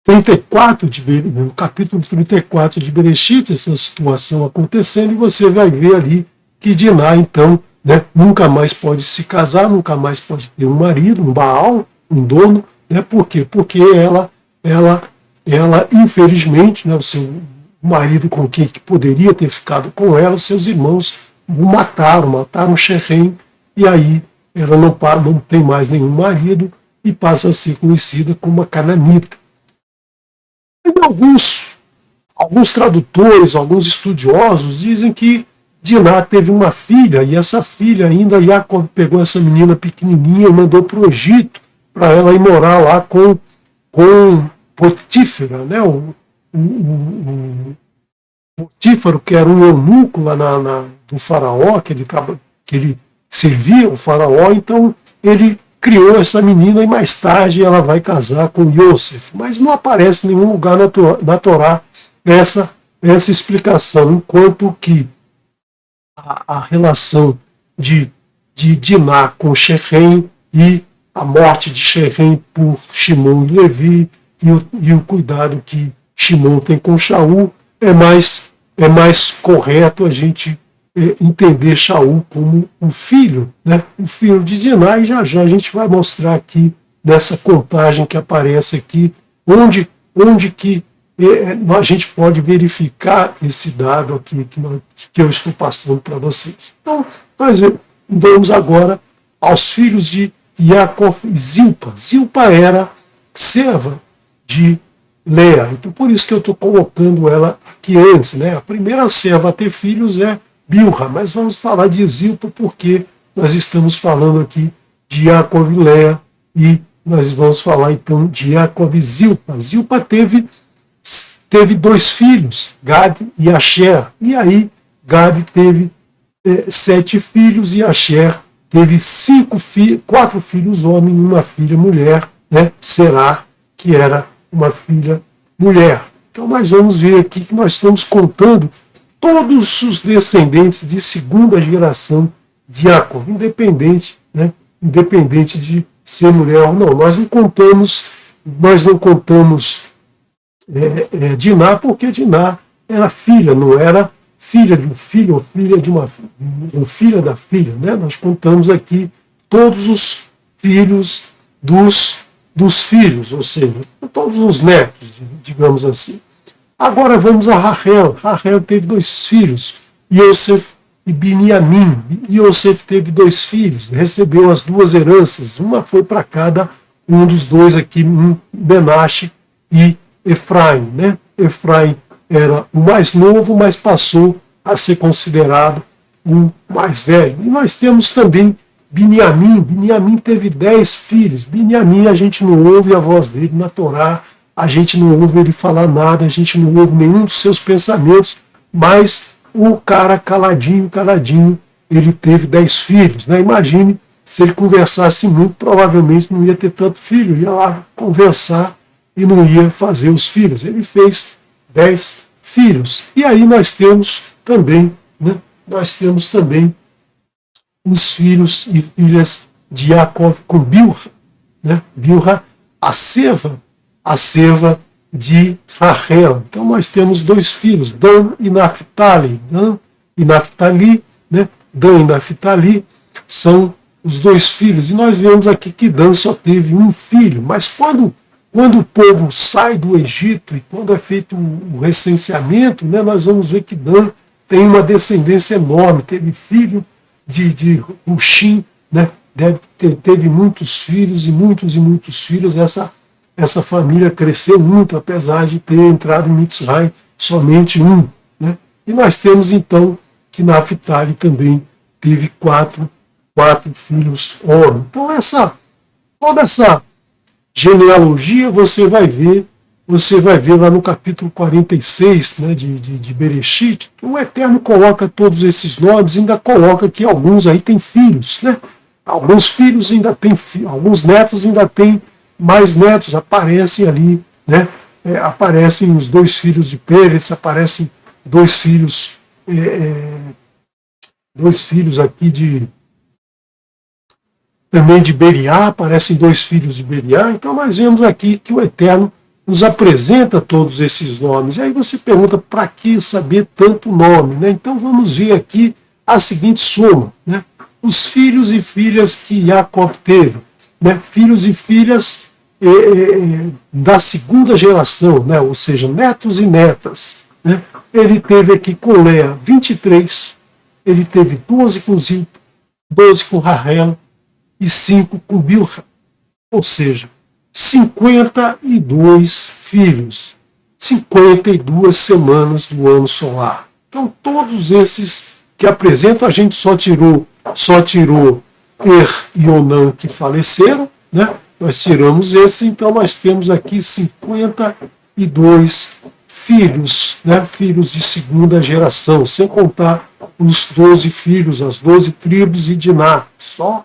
34 no capítulo 34 de Bereshit, essa situação acontecendo, e você vai ver ali que Diná, então, né, nunca mais pode se casar, nunca mais pode ter um marido, um Baal, um dono, né? Por quê? Porque ela infelizmente, né, o seu marido com quem que poderia ter ficado com ela, seus irmãos o mataram Shechem, e aí ela não tem mais nenhum marido e passa a ser conhecida como uma cananita. E alguns tradutores, alguns estudiosos dizem que Diná teve uma filha, e essa filha ainda, Jacob pegou essa menina pequenininha e mandou para o Egito, para ela ir morar lá com Potífera, né? O Potífero, que era um eunuco lá do faraó, que ele servia o faraó, então ele criou essa menina e mais tarde ela vai casar com Yosef. Mas não aparece em nenhum lugar na Torá essa explicação, enquanto que a relação de Diná com Shechem e a morte de Shechem por Shimon e Levi e o cuidado que Shimon tem com Shaul, é mais correto a gente entender Shaul como um filho, né? Um filho de Diná, e já a gente vai mostrar aqui nessa contagem que aparece aqui, onde que a gente pode verificar esse dado aqui que eu estou passando para vocês. Então, nós vamos agora aos filhos de Yaakov e Zilpa. Zilpa era serva de Lea, então por isso que eu estou colocando ela aqui antes, né? A primeira serva a ter filhos é Bilha, mas vamos falar de Zilpa porque nós estamos falando aqui de Yaakov e Lea, e nós vamos falar então de Yaakov e Zilpa. Zilpa teve 2 filhos, Gad e Asher, e aí Gad teve 7 filhos e Asher teve 4 filhos homens e uma filha mulher, né? Será que era uma filha mulher. Então nós vamos ver aqui que nós estamos contando todos os descendentes de segunda geração de Jacob, independente de ser mulher ou não. Nós não contamos Diná, porque Diná era filha, não era filha de um filho ou filha de ou filha da filha, né? Nós contamos aqui todos os filhos dos filhos, ou seja, todos os netos, digamos assim. Agora vamos a Rachel. Rachel teve 2 filhos, Yosef e Biniamim. Yosef teve 2 filhos, recebeu as 2 heranças, uma foi para cada um dos 2 aqui, Menache e Efraim, né? Efraim era o mais novo, mas passou a ser considerado o mais velho. E nós temos também Biniamim. Biniamim teve 10 filhos. Biniamim, a gente não ouve a voz dele na Torá, a gente não ouve ele falar nada, a gente não ouve nenhum dos seus pensamentos, mas o cara caladinho, ele teve 10 filhos, né? Imagine se ele conversasse muito, provavelmente não ia ter tanto filho, ia lá conversar e não ia fazer os filhos. Ele fez 10 filhos. E aí nós temos também, né? Os filhos e filhas de Jacob com Bilha, né? Bilha, a serva de Rachel. Então nós temos 2 filhos, Dan e Naphtali. Dan e Naphtali, né? Dan e Naphtali são os 2 filhos. E nós vemos aqui que Dan só teve um filho. Mas quando o povo sai do Egito e quando é feito o recenseamento, né, nós vamos ver que Dan tem uma descendência enorme. Teve filho de Hushim, né? Teve muitos filhos e muitos filhos. Essa família cresceu muito, apesar de ter entrado em Mitzrayim somente um, né? E nós temos então que Naphtali também teve 4 filhos homens. Então toda essa genealogia você vai ver lá no capítulo 46, né, de Bereshit. O Eterno coloca todos esses nomes, ainda coloca que alguns aí têm filhos, né? Alguns filhos ainda têm alguns netos ainda têm mais netos, aparecem ali, né? aparecem os dois filhos de Pérez, aparecem dois filhos aqui também de Beriá, aparecem dois filhos de Beriá. Então nós vemos aqui que o Eterno nos apresenta todos esses nomes. E aí você pergunta, para que saber tanto nome? Né? Então vamos ver aqui a seguinte soma. Né? Os filhos e filhas que Jacob teve. Né? Filhos e filhas da segunda geração, né? Ou seja, netos e netas. Né? Ele teve aqui com Leia 23, ele teve 12 com Zilpa, 12 com Rahel e 5 com Bilha. Ou seja, 52 filhos, 52 semanas do ano solar. Então, todos esses que apresentam, a gente só tirou e Onã, que faleceram, né? Nós tiramos esses, então nós temos aqui 52 filhos, né? Filhos de segunda geração, sem contar os 12 filhos, as 12 tribos e Diná, só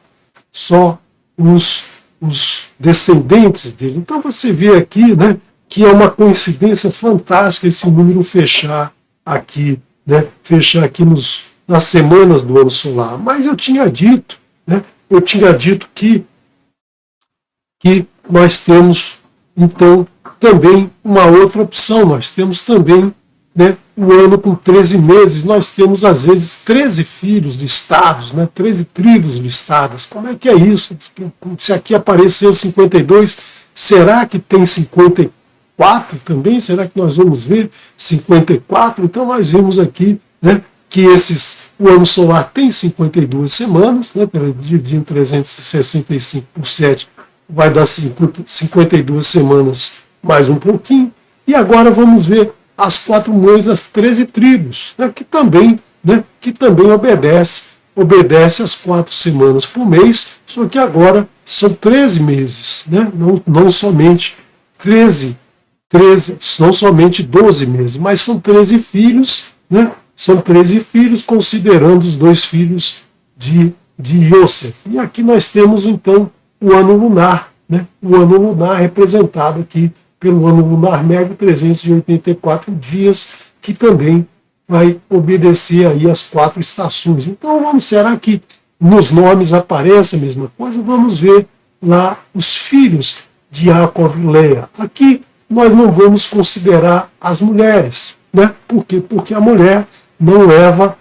os descendentes dele. Então você vê aqui, né, que é uma coincidência fantástica esse número fechar aqui, né, nas semanas do ano solar. Mas eu tinha dito que nós temos, então, também uma outra opção. Nós temos também, né, o ano com 13 meses. Nós temos, às vezes, 13 filhos listados, né, 13 tribos listadas. Como é que é isso? Se aqui apareceu 52, será que tem 54 também? Será que nós vamos ver 54? Então, nós vimos aqui, né, que o ano solar tem 52 semanas, né, dividido em 365 por 7, vai dar 52 semanas mais um pouquinho. E agora vamos ver as 4 mães das 13 tribos, né, que também obedece às 4 semanas por mês, só que agora são 13 meses, né, não somente 12 meses, mas são 13 filhos, né, são 13 filhos, considerando os 2 filhos de Yosef. E aqui nós temos, então, o ano lunar, né? O ano lunar representado aqui pelo ano lunar médio, 384 dias, que também vai obedecer aí às 4 estações. Então, será que nos nomes aparece a mesma coisa? Vamos ver lá os filhos de Jacob e Leia. Aqui nós não vamos considerar as mulheres, né? Por quê? Porque a mulher não leva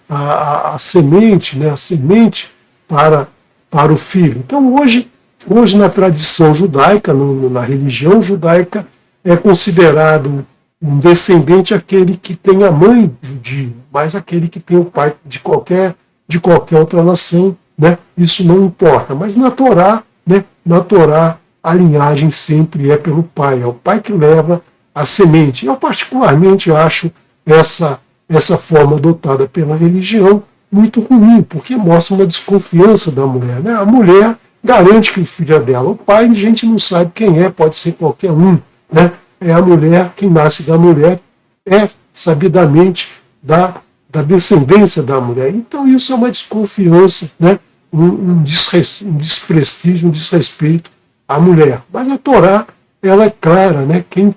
a semente, né? A semente para o filho. Então, hoje na tradição judaica, na religião judaica, é considerado um descendente aquele que tem a mãe judia, mas aquele que tem o pai de qualquer outra nação, né? Isso não importa. Mas na Torá, né? Na Torá, a linhagem sempre é pelo pai. É o pai que leva a semente. Eu particularmente acho essa forma adotada pela religião muito ruim, porque mostra uma desconfiança da mulher, né? A mulher garante que o filho é dela. O pai, a gente não sabe quem é, pode ser qualquer um, né? É a mulher, quem nasce da mulher é sabidamente da descendência da mulher. Então isso é uma desconfiança, né? um desprestígio, um desrespeito à mulher. Mas a Torá, ela é clara, né? Quem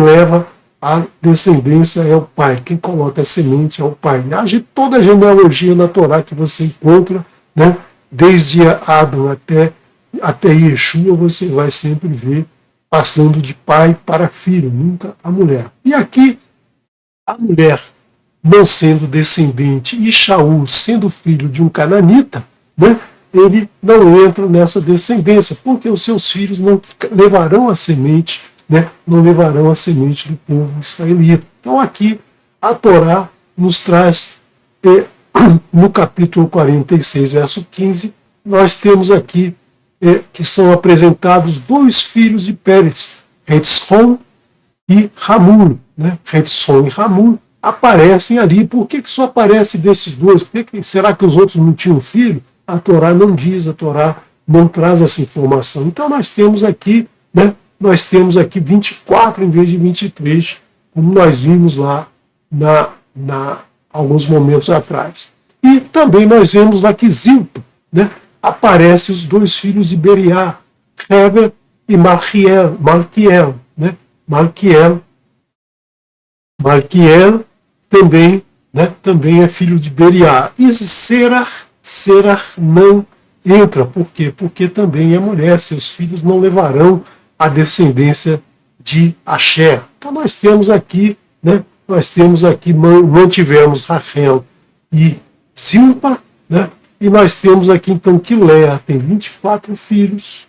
leva a descendência é o pai, quem coloca a semente é o pai. Age toda a genealogia na Torá que você encontra, né? Desde Adão até Yeshua, você vai sempre ver passando de pai para filho, nunca a mulher. E aqui, a mulher não sendo descendente e Shaul sendo filho de um cananita, né, ele não entra nessa descendência, porque os seus filhos não levarão a semente, né, não levarão a semente do povo israelita. Então aqui a Torá nos traz, no capítulo 46, verso 15, nós temos aqui que são apresentados 2 filhos de Pérez, Hetzron e Hamul. Né? Hetzron e Hamul aparecem ali. Por que só aparece desses 2? Será que os outros não tinham filho? A Torá não diz, a Torá não traz essa informação. Então nós temos aqui, né, 24 em vez de 23, como nós vimos lá alguns momentos atrás. E também nós vemos lá que Zilpa, né, aparece os 2 filhos de Beriá, Heber e Malquiel, né? Malquiel também, né? Também é filho de Beriá. E Serach não entra. Por quê? Porque também é mulher. Seus filhos não levarão a descendência de Asher. Então nós temos aqui, né? Mantivemos Rachel e Zilpa, né? E nós temos aqui então que Léa tem 24 filhos,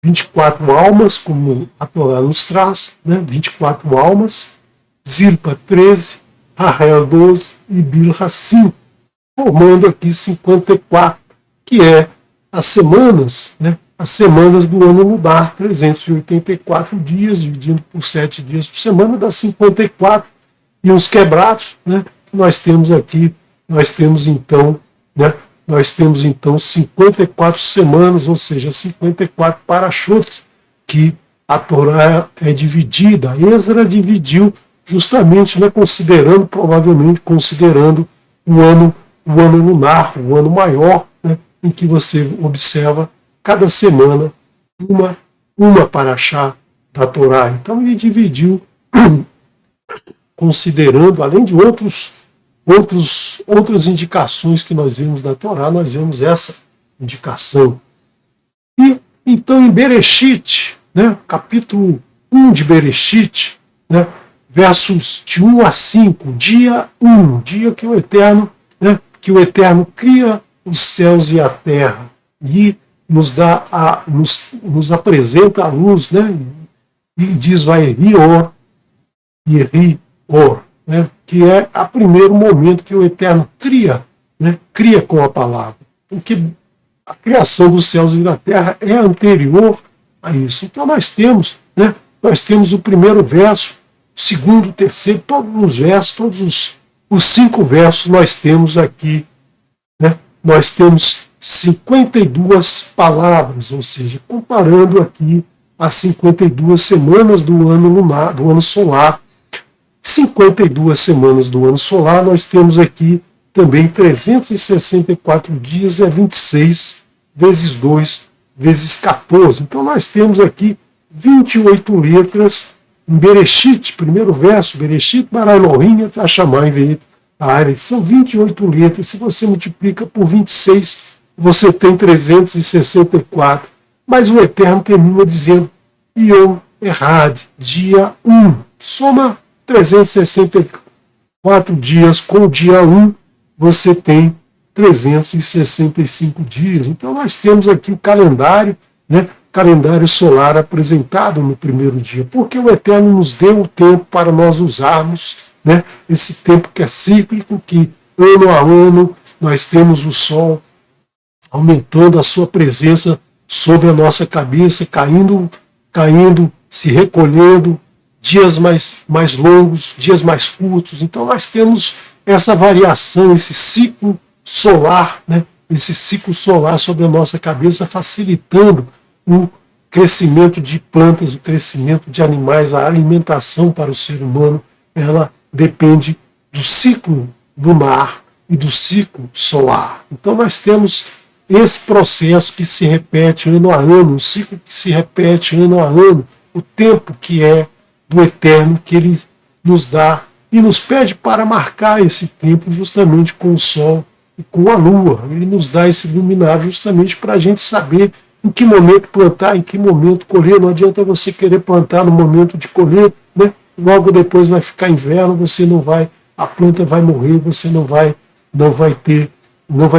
24 almas, como a Torá nos traz, né? 24 almas, Zilpa 13, Rachel 12 e Bilha 5, formando aqui 54, que é as semanas, né? As semanas do ano lunar, 384 dias, dividindo por 7 dias por semana, dá 54, e uns quebrados, né? Nós temos então, né? Nós temos então 54 semanas, ou seja, 54 parachutes, que a Torá é dividida. Ezra dividiu justamente, né, provavelmente considerando o ano lunar, o ano maior, né, em que você observa cada semana uma paraxá da Torá. Então ele dividiu, considerando, além de outras indicações que nós vimos na Torá, nós vemos essa indicação. E então em Bereshit, né, capítulo 1 de Bereshit, né, versos de 1 a 5, dia 1, dia que o Eterno, né, cria os céus e a terra e nos apresenta a luz, né, e diz vai Rior e Rior, né, que é o primeiro momento que o Eterno cria, né, cria com a palavra, porque a criação dos céus e da terra é anterior a isso. Então nós temos o primeiro verso, o segundo, o terceiro, todos os versos, todos os 5 versos nós temos aqui, né, nós temos 52 palavras, ou seja, comparando aqui as 52 semanas do ano lunar, do ano solar. 52 semanas do ano solar, nós temos aqui também 364 dias, é 26 vezes 2 vezes 14. Então nós temos aqui 28 letras em Bereshit, primeiro verso, Bereshit bara Elohim et Hashamayim ve'et haaretz. São 28 letras, se você multiplica por 26, você tem 364. Mas o Eterno termina dizendo Yom Errad, dia 1. Soma 364 dias com o dia 1, você tem 365 dias. Então nós temos aqui o calendário, né, calendário solar apresentado no primeiro dia, porque o Eterno nos deu o tempo para nós usarmos, né, esse tempo que é cíclico, que ano a ano nós temos o sol aumentando a sua presença sobre a nossa cabeça, caindo, se recolhendo, dias mais longos, dias mais curtos. Então nós temos essa variação, esse ciclo solar, né? Esse ciclo solar sobre a nossa cabeça, facilitando o crescimento de plantas, o crescimento de animais, a alimentação para o ser humano, ela depende do ciclo lunar e do ciclo solar. Então nós temos esse processo que se repete ano a ano, um ciclo que se repete ano a ano, o tempo que é do Eterno que ele nos dá e nos pede para marcar esse tempo justamente com o sol e com a lua. Ele nos dá esse luminário justamente para a gente saber em que momento plantar, em que momento colher. Não adianta você querer plantar no momento de colher, né? Logo depois vai ficar inverno, a planta vai morrer, você não vai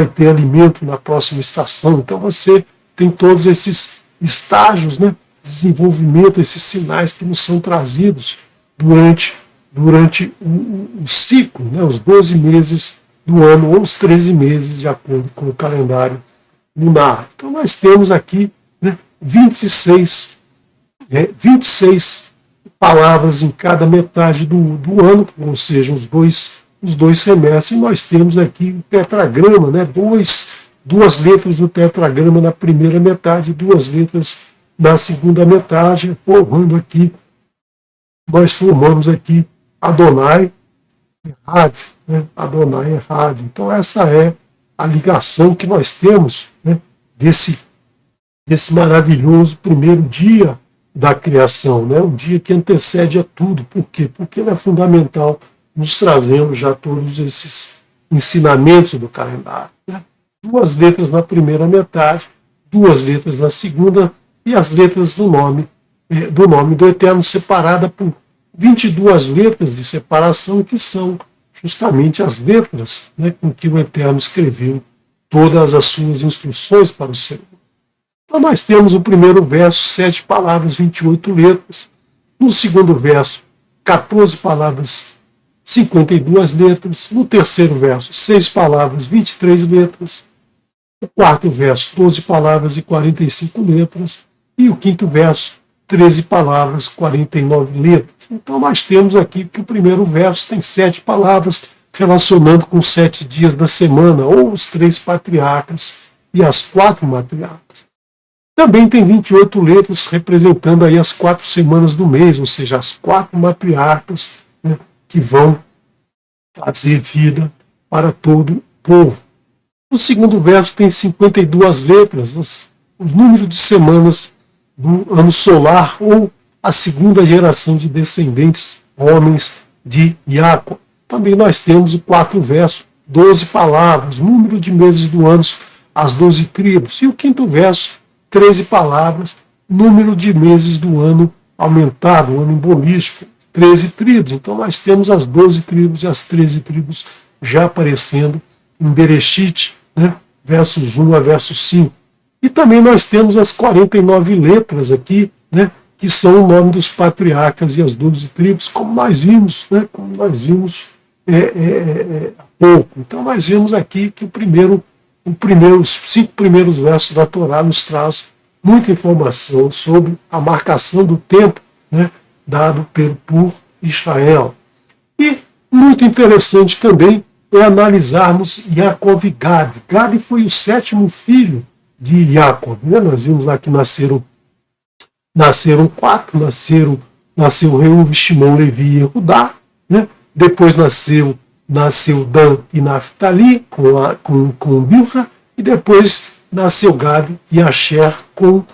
ter alimento na próxima estação. Então você tem todos esses estágios, né, de desenvolvimento, esses sinais que nos são trazidos durante o ciclo, né, os 12 meses do ano, ou os 13 meses, de acordo com o calendário lunar. Então nós temos aqui, né, 26 palavras em cada metade do ano, ou seja, os dois semestres, e nós temos aqui o tetragrama, né, duas letras do tetragrama na primeira metade, 2 letras na segunda metade, nós formamos aqui Adonai Errad, né, Adonai Errad. Então essa é a ligação que nós temos, né, desse desse maravilhoso primeiro dia da criação, né? Um dia que antecede a tudo. Por quê? Porque ele é fundamental, nos trazendo já todos esses ensinamentos do calendário, né? 2 letras na primeira metade, 2 letras na segunda, e as letras do nome do Eterno, separada por 22 letras de separação, que são justamente as letras, né, com que o Eterno escreveu todas as suas instruções para o ser humano. Então nós temos o primeiro verso, 7 palavras, 28 letras. No segundo verso, 14 palavras, 52 letras. No terceiro verso, 6 palavras, 23 letras. O quarto verso, 12 palavras e 45 letras. E o quinto verso, 13 palavras, 49 letras. Então nós temos aqui que o primeiro verso tem 7 palavras, relacionando com os 7 dias da semana, ou os 3 patriarcas e as 4 matriarcas. Também tem 28 letras, representando aí as 4 semanas do mês, ou seja, as 4 matriarcas, né, que vão trazer vida para todo o povo. O segundo verso tem 52 letras, os números de semanas do ano solar, ou a segunda geração de descendentes, homens de Jacó. Também nós temos o quarto verso, 12 palavras, número de meses do ano, as 12 tribos. E o quinto verso, 13 palavras, número de meses do ano aumentado, o ano embolístico, 13 tribos. Então nós temos as 12 tribos e as 13 tribos já aparecendo em Bereshit, né, versos 1 a versos 5. E também nós temos as 49 letras aqui, né, que são o nome dos patriarcas e as 12 tribos, como nós vimos, né, há pouco. Então nós vemos aqui que os 5 primeiros versos da Torá nos traz muita informação sobre a marcação do tempo, né, dado por Israel. E muito interessante também é analisarmos Yaakov e Gad. Gad foi o 7º filho de Jacob, né? Nós vimos lá que nasceram 4, nasceu Reuven, Shimon, Levi e Judá, né? Depois nasceu Dan e Naphtali com Bilha, e depois nasceu Gad e Asher com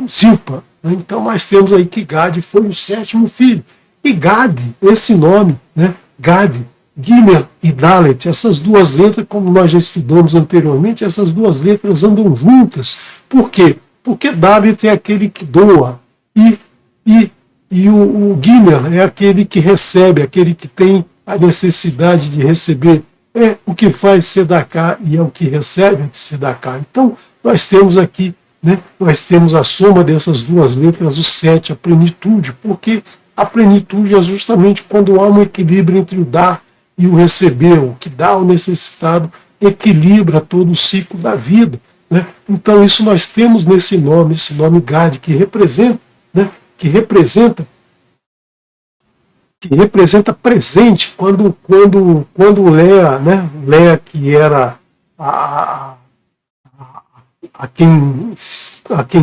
Zilpa, né? Então nós temos aí que Gad foi o 7º filho. E Gad, esse nome, né? Gad, Gimer e Dalet, essas 2 letras, como nós já estudamos anteriormente, essas 2 letras andam juntas. Por quê? Porque Dalet é aquele que doa, e o Gimer é aquele que recebe, aquele que tem a necessidade de receber. É o que faz Sedaká e é o que recebe de Sedaká. Então, nós temos aqui, né, nós temos a soma dessas 2 letras, o 7, a plenitude, porque a plenitude é justamente quando há um equilíbrio entre o dar e o receber, o que dá ao necessitado equilibra todo o ciclo da vida, né? Então isso nós temos esse nome Gad, que representa, né, que representa presente, quando Léa, né, Léa que era a quem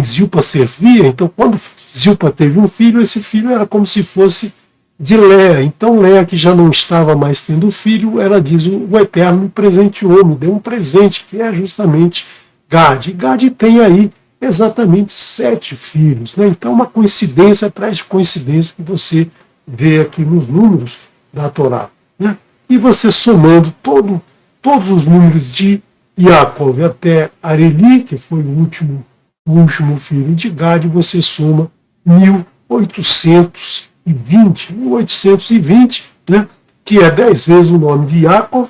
Zilpa servia, então quando Zilpa teve um filho, esse filho era como se fosse de Léa. Então Léa, que já não estava mais tendo filho, ela diz: o Eterno me presenteou, me deu um presente, que é justamente Gad. E Gad tem aí exatamente 7 filhos, né? Então uma coincidência atrás de coincidência que você vê aqui nos números da Torá, né? E você somando todos os números de Yaakov até Areli, que foi o último filho de Gad, você soma 1820, né, que é 10 vezes o nome de Yaakov.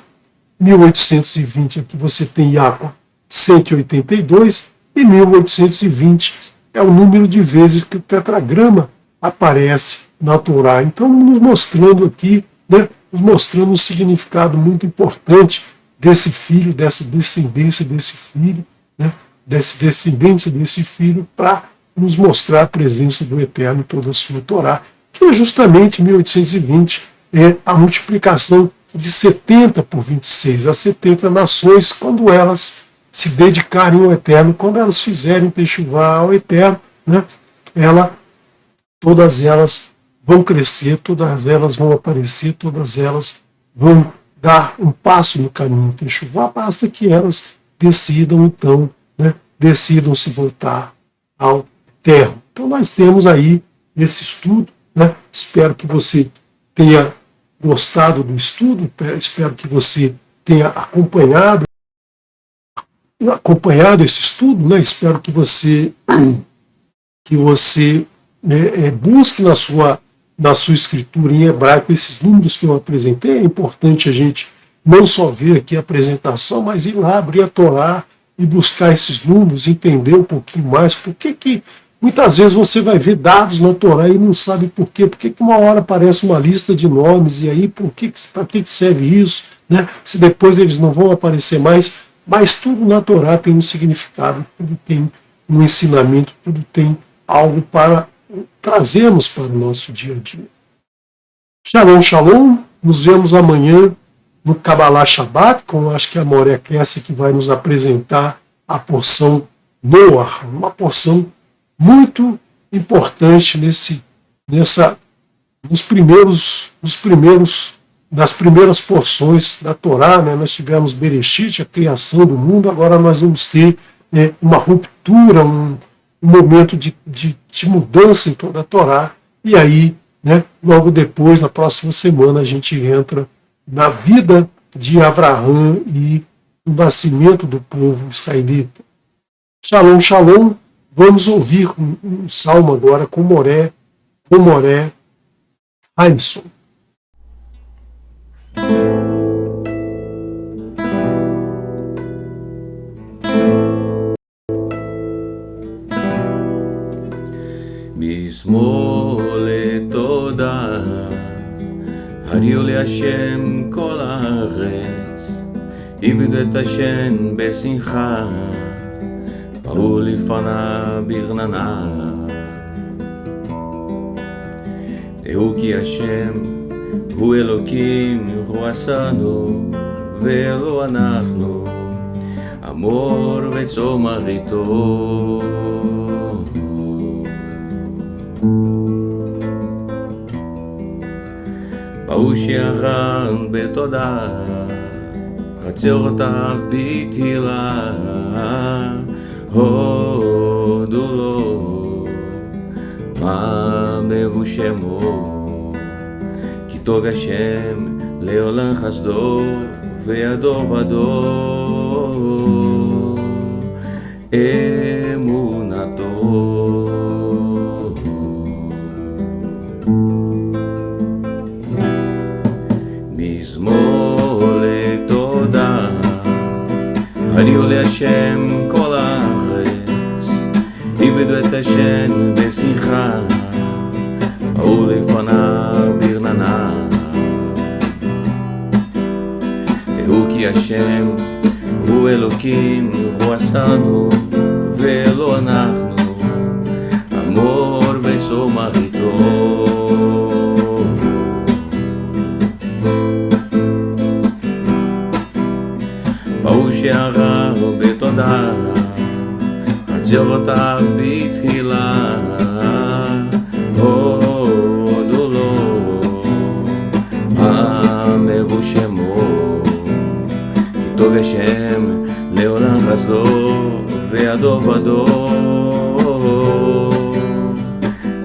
1820 aqui você tem Yaakov 182, e 1820 é o número de vezes que o tetragrama aparece na Torá. Então, nos mostrando aqui, né, nos mostrando um significado muito importante desse filho, dessa descendência desse filho, né, descendência desse filho, para nos mostrar a presença do Eterno em toda a sua Torá, que é justamente 1820, é a multiplicação de 70 por 26, as 70 nações, quando elas se dedicarem ao Eterno, quando elas fizerem techuvá ao Eterno, né, todas elas vão crescer, todas elas vão aparecer, todas elas vão dar um passo no caminho de techuvá, basta que elas decidam, então, né, decidam se voltar ao Eterno. Então nós temos aí esse estudo, né? Espero que você tenha gostado do estudo, espero que você tenha acompanhado esse estudo, né? Espero que você busque na sua escritura em hebraico esses números que eu apresentei. É importante a gente não só ver aqui a apresentação, mas ir lá, abrir a Torá e buscar esses números, entender um pouquinho mais por que muitas vezes você vai ver dados na Torá e não sabe por quê. Por que uma hora aparece uma lista de nomes e aí para que serve isso? Né? Se depois eles não vão aparecer mais, mas tudo na Torá tem um significado, tudo tem um ensinamento, tudo tem algo para trazermos para o nosso dia a dia. Shalom, shalom. Nos vemos amanhã no Kabbalah Shabbat, com acho que a Moré Kessia que vai nos apresentar a porção Noah, uma porção muito importante nas primeiras porções da Torá, né? Nós tivemos Bereshit, a criação do mundo, agora nós vamos ter uma ruptura, um momento de mudança em toda a Torá, e aí, né, logo depois, na próxima semana, a gente entra na vida de Abraão e o nascimento do povo israelita. Shalom, shalom. Vamos ouvir um salmo agora com Moré Haimson. מזמור לתודה, הריעו להשם כל הארץ, עבדו את השם בשמחה, באו לפניו ברננה. דעו כי השם הוא אלוקים, הוא עשנו ולא אנחנו, אמור וצומח איתו. באו שירן בתודה, חצרותיו בתהילה, הודו לו מה מבושמו, כי טוב השם לעולם חסדו וידו בדור אמונתו. מזמור לתודה, הריעו להשם כל הארץ, עבדו את השם בשמחה, באו לפניו ברננה. דעו כי השם הוא אלוקים, הוא עשנו ולא אנחנו, אמור וצומח איתו. באו שעריו בתודה, חצרותיו בתחילה, הודו לו מה מבושמו, כי טוב השם לעולם חסדו וידו בדור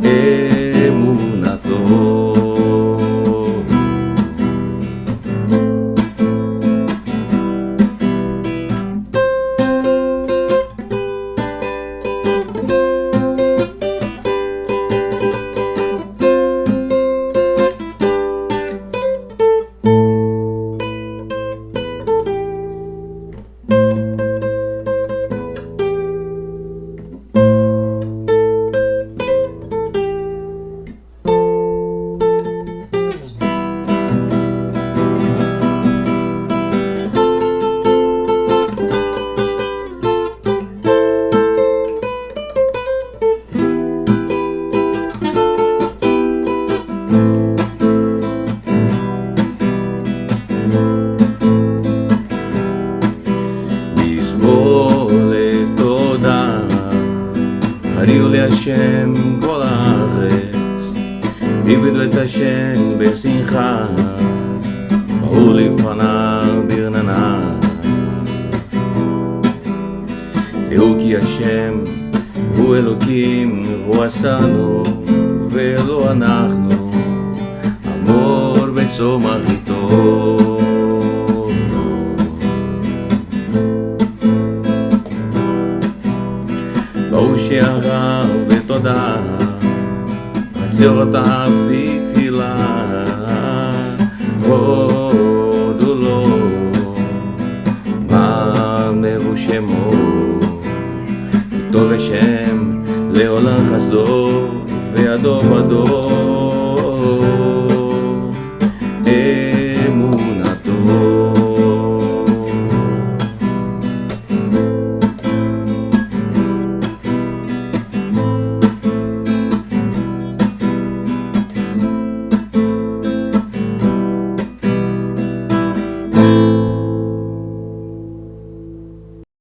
אמונתו. הריעו להשם כל הארץ, עבדו את השם בשמחה, באו לפניו ברננה. דעו כי השם הוא אלוקים, הוא עשנו ולא אנחנו, אמור וצומח איתו. בואו שירה ותודה, עצרותיו בתפילה, הודו לו, מאמרו שמו, טוב השם לעולם חסדו וידו בדור.